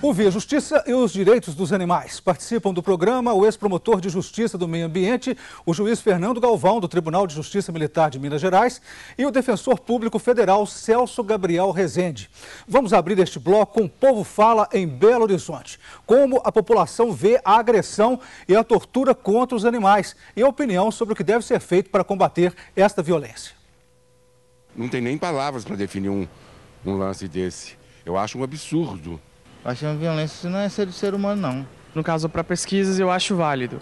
Ouvir a justiça e os direitos dos animais. Participam do programa o ex-promotor de justiça do meio ambiente, o juiz Fernando Galvão, do Tribunal de Justiça Militar de Minas Gerais, e o defensor público federal Celso Gabriel Rezende. Vamos abrir este bloco com o Povo Fala em Belo Horizonte. Como a população vê a agressão e a tortura contra os animais e a opinião sobre o que deve ser feito para combater esta violência. Não tem nem palavras para definir um lance desse. Eu acho um absurdo. Acho uma violência, isso não é ser do ser humano, não. No caso, para pesquisas, eu acho válido.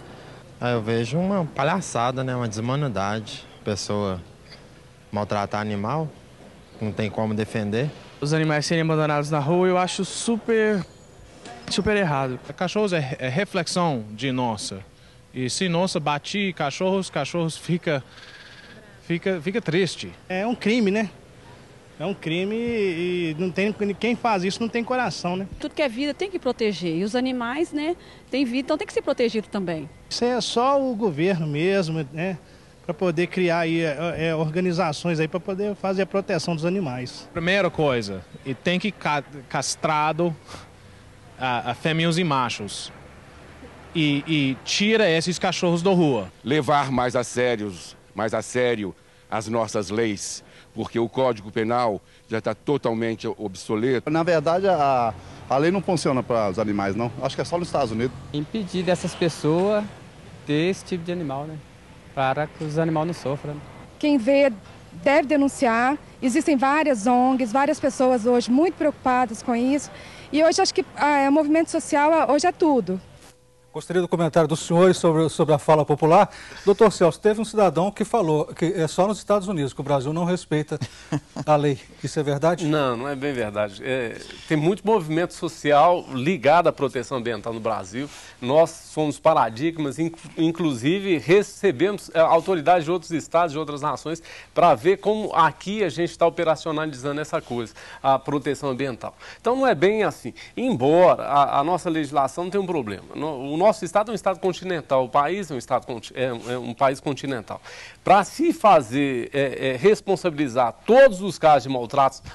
Eu vejo uma palhaçada, né? Uma desumanidade. Pessoa maltratar animal, não tem como defender. Os animais serem abandonados na rua, eu acho super errado. Cachorros é reflexão de nossa. E se nossa bater cachorros fica triste. É um crime, né? É um crime e não tem, quem faz isso não tem coração, né? Tudo que é vida tem que proteger. E os animais, né, têm vida, então tem que ser protegido também. Isso é só o governo mesmo, né? Para poder criar aí, organizações aí para poder fazer a proteção dos animais. Primeira coisa, e tem que castrado a fêmeas e machos. E tira esses cachorros da rua. Levar mais a sério as nossas leis, porque o Código Penal já está totalmente obsoleto. Na verdade, a lei não funciona para os animais, não. Acho que é só nos Estados Unidos. Impedir dessas pessoas ter esse tipo de animal, né? Para que os animais não sofram. Quem vê deve denunciar. Existem várias ONGs, várias pessoas hoje muito preocupadas com isso. E hoje acho que o movimento social hoje é tudo. Gostaria do comentário dos senhores sobre a fala popular. Doutor Celso, teve um cidadão que falou que é só nos Estados Unidos que o Brasil não respeita a lei. Isso é verdade? Não, não é bem verdade. Tem muito movimento social ligado à proteção ambiental no Brasil. Nós somos paradigmas, inclusive recebemos autoridades de outros estados, de outras nações, para ver como aqui a gente está operacionalizando essa coisa, a proteção ambiental. Então não é bem assim. Embora a nossa legislação tenha um problema. O nosso estado é um estado continental, o país é um país continental. Para se fazer, responsabilizar todos os casos de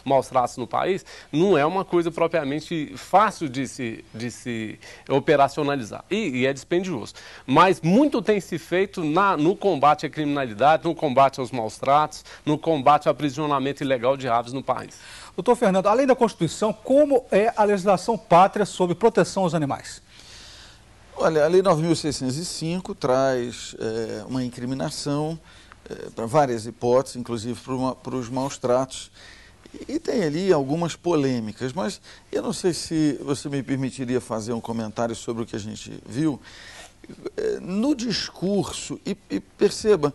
maus tratos no país, não é uma coisa propriamente fácil de se operacionalizar. E é dispendioso. Mas muito tem se feito no combate à criminalidade, no combate aos maus tratos, no combate ao aprisionamento ilegal de aves no país. Doutor Fernando, além da Constituição, como é a legislação pátria sobre proteção aos animais? Olha, a Lei 9.605 traz uma incriminação para várias hipóteses, inclusive para os maus tratos. E tem ali algumas polêmicas, mas eu não sei se você me permitiria fazer um comentário sobre o que a gente viu. No discurso, e perceba,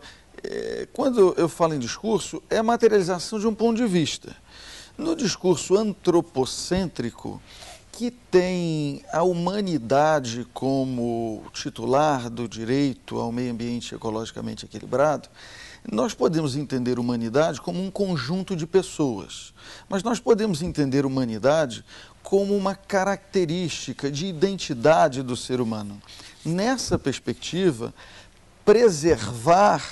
quando eu falo em discurso, é a materialização de um ponto de vista. No discurso antropocêntrico, que tem a humanidade como titular do direito ao meio ambiente ecologicamente equilibrado, nós podemos entender humanidade como um conjunto de pessoas, mas nós podemos entender humanidade como uma característica de identidade do ser humano. Nessa perspectiva, preservar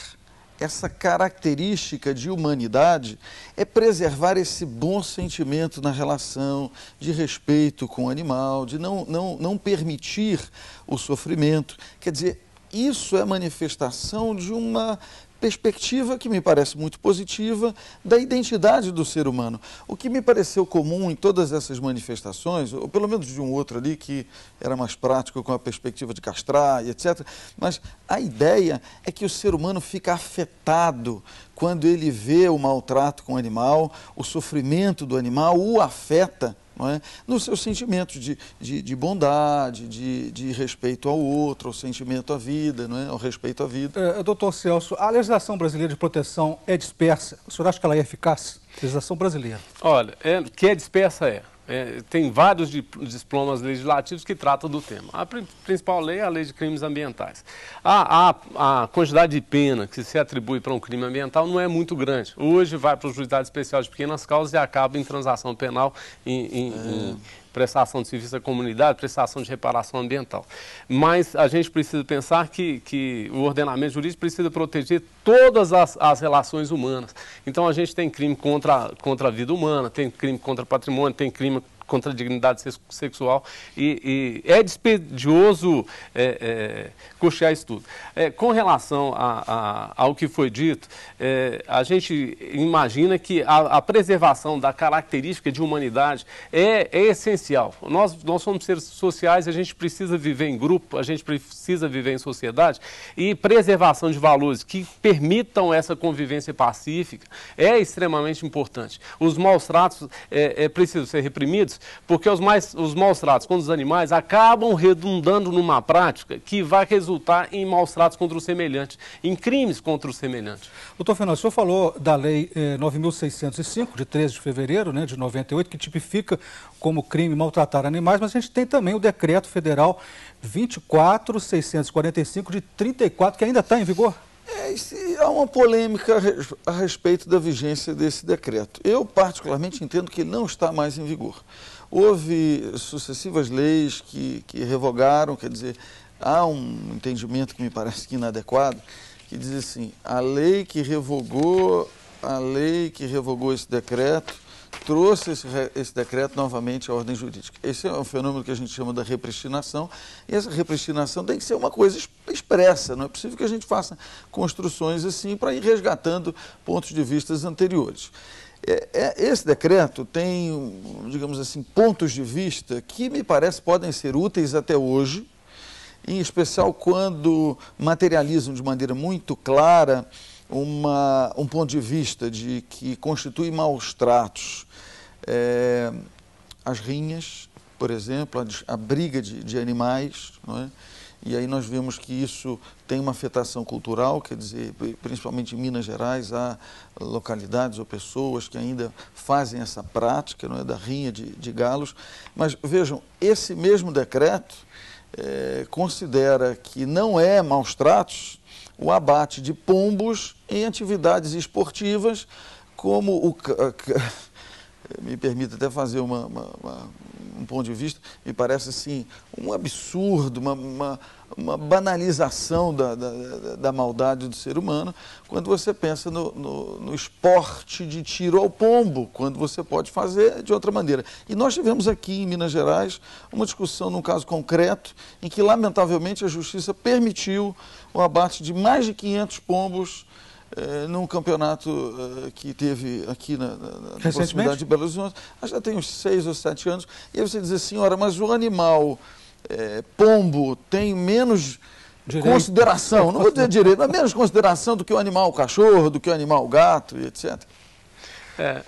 essa característica de humanidade é preservar esse bom sentimento na relação de respeito com o animal, de não permitir o sofrimento. Quer dizer, isso é manifestação de uma perspectiva que me parece muito positiva da identidade do ser humano. O que me pareceu comum em todas essas manifestações, ou pelo menos de um outro ali que era mais prático com a perspectiva de castrar e etc., mas a ideia é que o ser humano fica afetado quando ele vê o maltrato com o animal, o sofrimento do animal o afeta, não é? Nos seus sentimentos de bondade, de respeito ao outro, ao sentimento à vida, não é? Ao respeito à vida. Doutor Celso, a legislação brasileira de proteção é dispersa? O senhor acha que ela é eficaz? Legislação brasileira. Olha, que é dispersa tem vários diplomas legislativos que tratam do tema. A principal lei é a Lei de Crimes Ambientais. A quantidade de pena que se atribui para um crime ambiental não é muito grande. Hoje vai para o Juizado Especial de Pequenas Causas e acaba em transação penal, em prestação de serviço à comunidade, prestação de reparação ambiental. Mas a gente precisa pensar que o ordenamento jurídico precisa proteger todas as relações humanas. Então a gente tem crime contra a vida humana, tem crime contra patrimônio, tem crime contra a dignidade sexual e é dispendioso custear isso tudo. Com relação ao que foi dito, a gente imagina que a preservação da característica de humanidade é essencial. Nós somos seres sociais, a gente precisa viver em grupo, a gente precisa viver em sociedade e preservação de valores que permitam essa convivência pacífica é extremamente importante. Os maus tratos precisam ser reprimidos, porque os maus tratos contra os animais acabam redundando numa prática que vai resultar em maus tratos contra o semelhante, em crimes contra o semelhante. Doutor Fernando, o senhor falou da Lei 9.605, de 13 de fevereiro, né, de 98, que tipifica como crime maltratar animais, mas a gente tem também o Decreto Federal 24.645, de 34, que ainda está em vigor? Há uma polêmica a respeito da vigência desse decreto. Eu, particularmente, entendo que ele não está mais em vigor. Houve sucessivas leis que revogaram, quer dizer, há um entendimento que me parece que inadequado, que diz assim, a lei que revogou esse decreto trouxe esse decreto novamente à ordem jurídica. Esse é um fenômeno que a gente chama da repristinação, e essa repristinação tem que ser uma coisa expressa, não é possível que a gente faça construções assim para ir resgatando pontos de vista anteriores. Esse decreto tem, digamos assim, pontos de vista que me parece podem ser úteis até hoje, em especial quando materializam de maneira muito clara um ponto de vista de que constitui maus tratos as rinhas, por exemplo, a briga de animais, não é? E aí nós vemos que isso tem uma afetação cultural, quer dizer, principalmente em Minas Gerais, há localidades ou pessoas que ainda fazem essa prática, não é, da rinha de galos. Mas vejam, esse mesmo decreto considera que não é maus tratos o abate de pombos em atividades esportivas, como me permite até fazer um ponto de vista, me parece assim, um absurdo, uma banalização da maldade do ser humano, quando você pensa no esporte de tiro ao pombo, quando você pode fazer de outra maneira. E nós tivemos aqui em Minas Gerais uma discussão num caso concreto, em que lamentavelmente a Justiça permitiu o abate de mais de 500 pombos num campeonato que teve aqui na proximidade de Belo Horizonte, acho que já tem uns 6 ou 7 anos, e aí você diz assim, ora, mas o animal pombo tem menos consideração, não vou dizer direito, mas menos consideração do que o animal cachorro, do que o animal gato, e etc.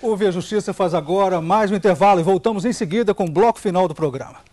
Ouve a Justiça faz agora mais um intervalo e voltamos em seguida com o bloco final do programa.